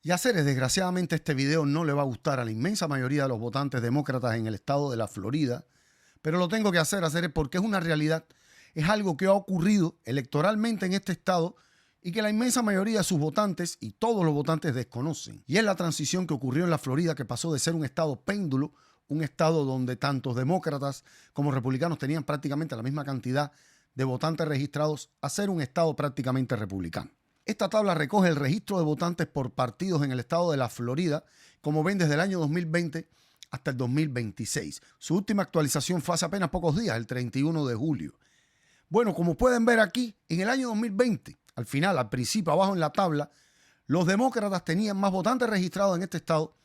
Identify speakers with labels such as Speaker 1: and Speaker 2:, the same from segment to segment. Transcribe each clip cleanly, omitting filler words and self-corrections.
Speaker 1: Y hacer, desgraciadamente, este video no le va a gustar a la inmensa mayoría de los votantes demócratas en el estado de la Florida, pero lo tengo que hacer porque es una realidad, es algo que ha ocurrido electoralmente en este estado y que la inmensa mayoría de sus votantes y todos los votantes desconocen. Y es la transición que ocurrió en la Florida, que pasó de ser un estado péndulo, un estado donde tantos demócratas como republicanos tenían prácticamente la misma cantidad de votantes registrados, a ser un estado prácticamente republicano. Esta tabla recoge el registro de votantes por partidos en el estado de la Florida, como ven, desde el año 2020 hasta el 2026. Su última actualización fue hace apenas pocos días, el 31 de julio. Bueno, como pueden ver aquí, en el año 2020, al final, al principio, abajo en la tabla, los demócratas tenían más votantes registrados en este estado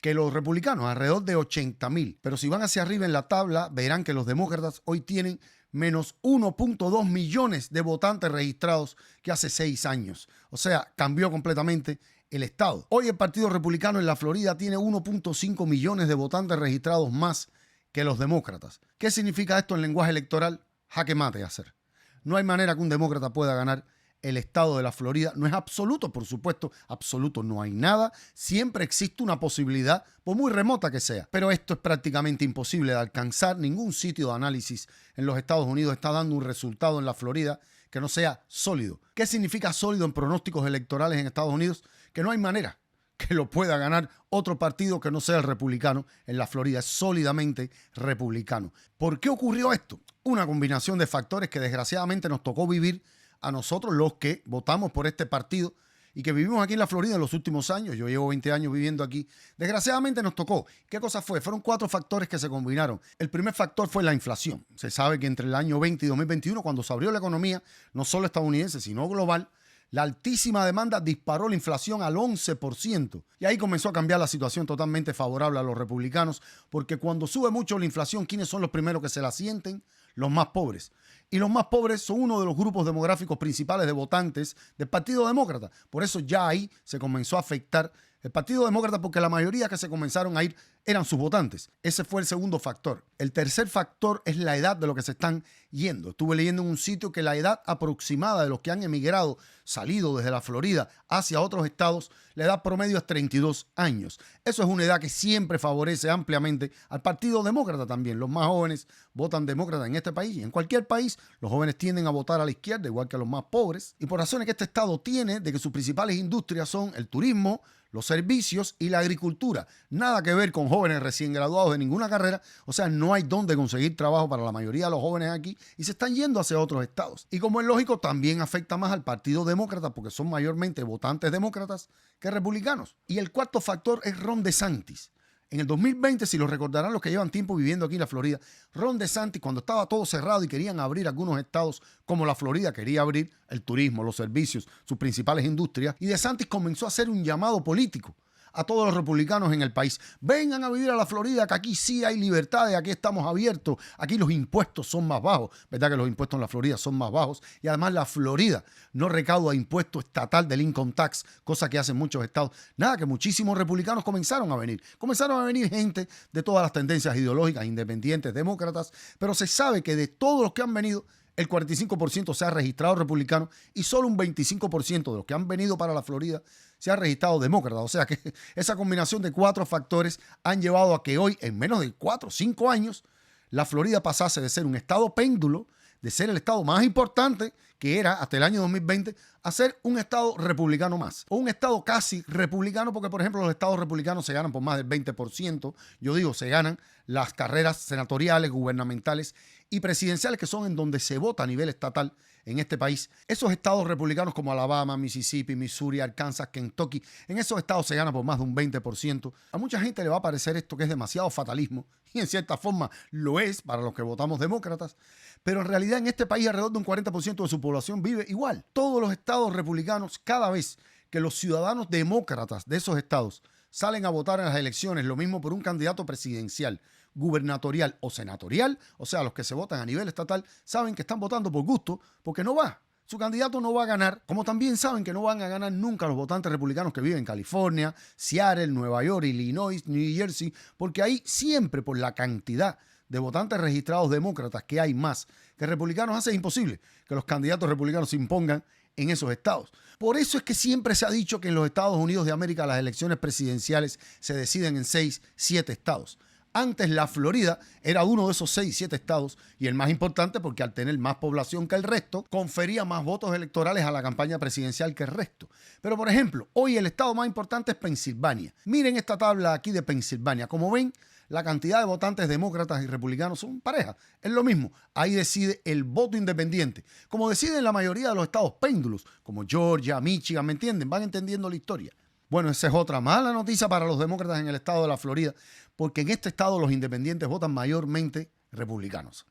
Speaker 1: que los republicanos, alrededor de 80,000. Pero si van hacia arriba en la tabla, verán que los demócratas hoy tienen menos 1.2 millones de votantes registrados que hace 6 años. O sea, cambió completamente el estado. Hoy el Partido Republicano en la Florida tiene 1.5 millones de votantes registrados más que los demócratas. ¿Qué significa esto en lenguaje electoral? Jaque mate hacer. No hay manera que un demócrata pueda ganar el estado de la Florida. No es absoluto, por supuesto, absoluto no hay nada. Siempre existe una posibilidad, por muy remota que sea. Pero esto es prácticamente imposible de alcanzar. Ningún sitio de análisis en los Estados Unidos está dando un resultado en la Florida que no sea sólido. ¿Qué significa sólido en pronósticos electorales en Estados Unidos? Que no hay manera que lo pueda ganar otro partido que no sea el republicano en la Florida. Es sólidamente republicano. ¿Por qué ocurrió esto? Una combinación de factores que desgraciadamente nos tocó vivir a nosotros, los que votamos por este partido y que vivimos aquí en la Florida en los últimos años. Yo llevo 20 años viviendo aquí. Desgraciadamente nos tocó. ¿Qué cosa fue? Fueron 4 factores que se combinaron. El primer factor fue la inflación. Se sabe que entre el año 20 y 2021, cuando se abrió la economía, no solo estadounidense, sino global, la altísima demanda disparó la inflación al 11%. Y ahí comenzó a cambiar la situación totalmente favorable a los republicanos, porque cuando sube mucho la inflación, ¿quiénes son los primeros que se la sienten? Los más pobres. Y los más pobres son uno de los grupos demográficos principales de votantes del Partido Demócrata. Por eso ya ahí se comenzó a afectar el Partido Demócrata, porque la mayoría que se comenzaron a ir eran sus votantes. Ese fue el segundo factor. El tercer factor es la edad de los que se están yendo. Estuve leyendo en un sitio que la edad aproximada de los que han emigrado, salido desde la Florida hacia otros estados, la edad promedio es 32 años. Eso es una edad que siempre favorece ampliamente al Partido Demócrata también. Los más jóvenes votan demócrata en este país y en cualquier país. Los jóvenes tienden a votar a la izquierda, igual que los más pobres. Y por razones que este estado tiene de que sus principales industrias son el turismo, los servicios y la agricultura. Nada que ver con jóvenes recién graduados de ninguna carrera. O sea, no hay dónde conseguir trabajo para la mayoría de los jóvenes aquí y se están yendo hacia otros estados. Y como es lógico, también afecta más al Partido Demócrata porque son mayormente votantes demócratas que republicanos. Y el cuarto factor es Ron DeSantis. En el 2020, si lo recordarán los que llevan tiempo viviendo aquí en la Florida, Ron DeSantis, cuando estaba todo cerrado y querían abrir algunos estados como la Florida, quería abrir el turismo, los servicios, sus principales industrias, y DeSantis comenzó a hacer un llamado político a todos los republicanos en el país. Vengan a vivir a la Florida, que aquí sí hay libertades, aquí estamos abiertos, aquí los impuestos son más bajos. ¿Verdad que los impuestos en la Florida son más bajos? Y además la Florida no recauda impuesto estatal del income tax, cosa que hacen muchos estados. Nada, que muchísimos republicanos comenzaron a venir. Comenzaron a venir gente de todas las tendencias ideológicas, independientes, demócratas, pero se sabe que de todos los que han venido, el 45% se ha registrado republicano y solo un 25% de los que han venido para la Florida se ha registrado demócrata. O sea que esa combinación de 4 factores han llevado a que hoy, en menos de 4 o 5 años, la Florida pasase de ser un estado péndulo, de ser el estado más importante que era hasta el año 2020, a ser un estado republicano más. O un estado casi republicano, porque por ejemplo los estados republicanos se ganan por más del 20%. Yo digo, se ganan las carreras senatoriales, gubernamentales y presidenciales, que son en donde se vota a nivel estatal en este país. Esos estados republicanos como Alabama, Mississippi, Missouri, Arkansas, Kentucky, en esos estados se gana por más de un 20%. A mucha gente le va a parecer esto que es demasiado fatalismo, y en cierta forma lo es para los que votamos demócratas, pero en realidad en este país alrededor de un 40% de su población vive igual. Todos los estados republicanos, cada vez que los ciudadanos demócratas de esos estados salen a votar en las elecciones, lo mismo por un candidato presidencial, gubernatorial o senatorial, o sea, los que se votan a nivel estatal, saben que están votando por gusto, porque no va. Su candidato no va a ganar, como también saben que no van a ganar nunca los votantes republicanos que viven en California, Seattle, Nueva York, Illinois, New Jersey, porque ahí siempre por la cantidad de votantes registrados demócratas que hay más que republicanos hace imposible que los candidatos republicanos se impongan en esos estados. Por eso es que siempre se ha dicho que en los Estados Unidos de América las elecciones presidenciales se deciden en 6, 7 estados. Antes la Florida era uno de esos 6, 7 estados y el más importante porque al tener más población que el resto, confería más votos electorales a la campaña presidencial que el resto. Pero por ejemplo, hoy el estado más importante es Pensilvania. Miren esta tabla aquí de Pensilvania. Como ven, la cantidad de votantes demócratas y republicanos son parejas. Es lo mismo. Ahí decide el voto independiente. Como deciden la mayoría de los estados péndulos, como Georgia, Michigan, ¿me entienden? Van entendiendo la historia. Bueno, esa es otra mala noticia para los demócratas en el estado de la Florida, porque en este estado los independientes votan mayormente republicanos.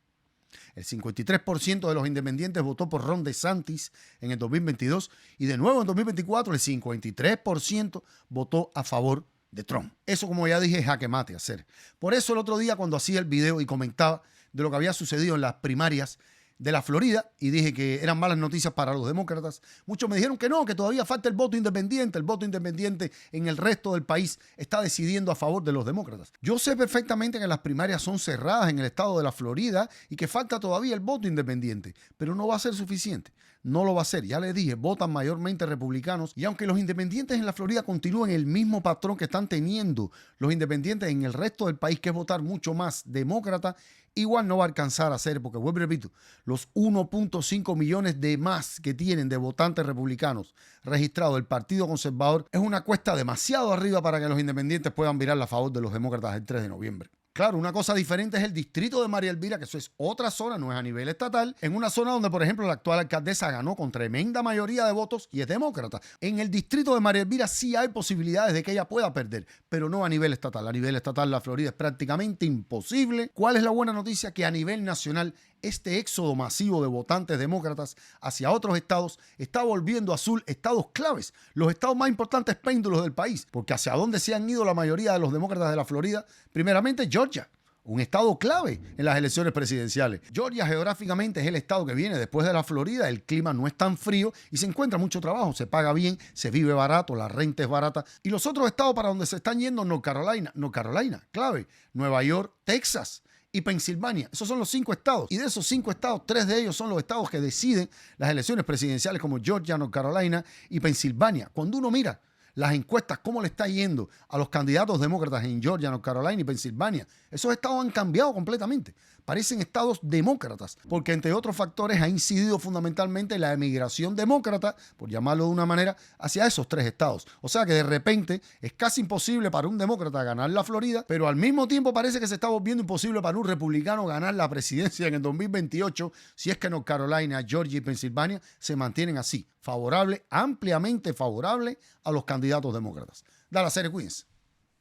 Speaker 1: El 53% de los independientes votó por Ron DeSantis en el 2022 y de nuevo en 2024 el 53% votó a favor de Trump. Eso, como ya dije, es jaque mate hacer. Por eso el otro día cuando hacía el video y comentaba de lo que había sucedido en las primarias de la Florida y dije que eran malas noticias para los demócratas, muchos me dijeron que no, que todavía falta el voto independiente. El voto independiente en el resto del país está decidiendo a favor de los demócratas. Yo sé perfectamente que las primarias son cerradas en el estado de la Florida y que falta todavía el voto independiente, pero no va a ser suficiente. No lo va a ser. Ya les dije, votan mayormente republicanos y aunque los independientes en la Florida continúen el mismo patrón que están teniendo los independientes en el resto del país, que es votar mucho más demócrata, igual no va a alcanzar a ser, porque vuelvo y repito, los 1.5 millones de más que tienen de votantes republicanos registrados el Partido Conservador es una cuesta demasiado arriba para que los independientes puedan virar a favor de los demócratas el 3 de noviembre. Claro, una cosa diferente es el distrito de María Elvira, que eso es otra zona, no es a nivel estatal, en una zona donde, por ejemplo, la actual alcaldesa ganó con tremenda mayoría de votos y es demócrata. En el distrito de María Elvira sí hay posibilidades de que ella pueda perder, pero no a nivel estatal. A nivel estatal la Florida es prácticamente imposible. ¿Cuál es la buena noticia? Que a nivel nacional este éxodo masivo de votantes demócratas hacia otros estados está volviendo azul estados claves, los estados más importantes péndulos del país, porque hacia dónde se han ido la mayoría de los demócratas de la Florida, primeramente Georgia, un estado clave en las elecciones presidenciales. Georgia geográficamente es el estado que viene después de la Florida, el clima no es tan frío y se encuentra mucho trabajo, se paga bien, se vive barato, la renta es barata. Y los otros estados para donde se están yendo, North Carolina, clave, Nueva York, Texas y Pensilvania. Esos son los 5 estados. Y de esos 5 estados, 3 de ellos son los estados que deciden las elecciones presidenciales como Georgia, North Carolina y Pensilvania. Cuando uno mira las encuestas, cómo le está yendo a los candidatos demócratas en Georgia, North Carolina y Pensilvania, esos estados han cambiado completamente. Parecen estados demócratas, porque entre otros factores ha incidido fundamentalmente la emigración demócrata, por llamarlo de una manera, hacia esos 3 estados. O sea que de repente es casi imposible para un demócrata ganar la Florida, pero al mismo tiempo parece que se está volviendo imposible para un republicano ganar la presidencia en el 2028 si es que North Carolina, Georgia y Pensilvania se mantienen así, favorable, ampliamente favorable a los candidatos demócratas. Dale a serie, cuídense.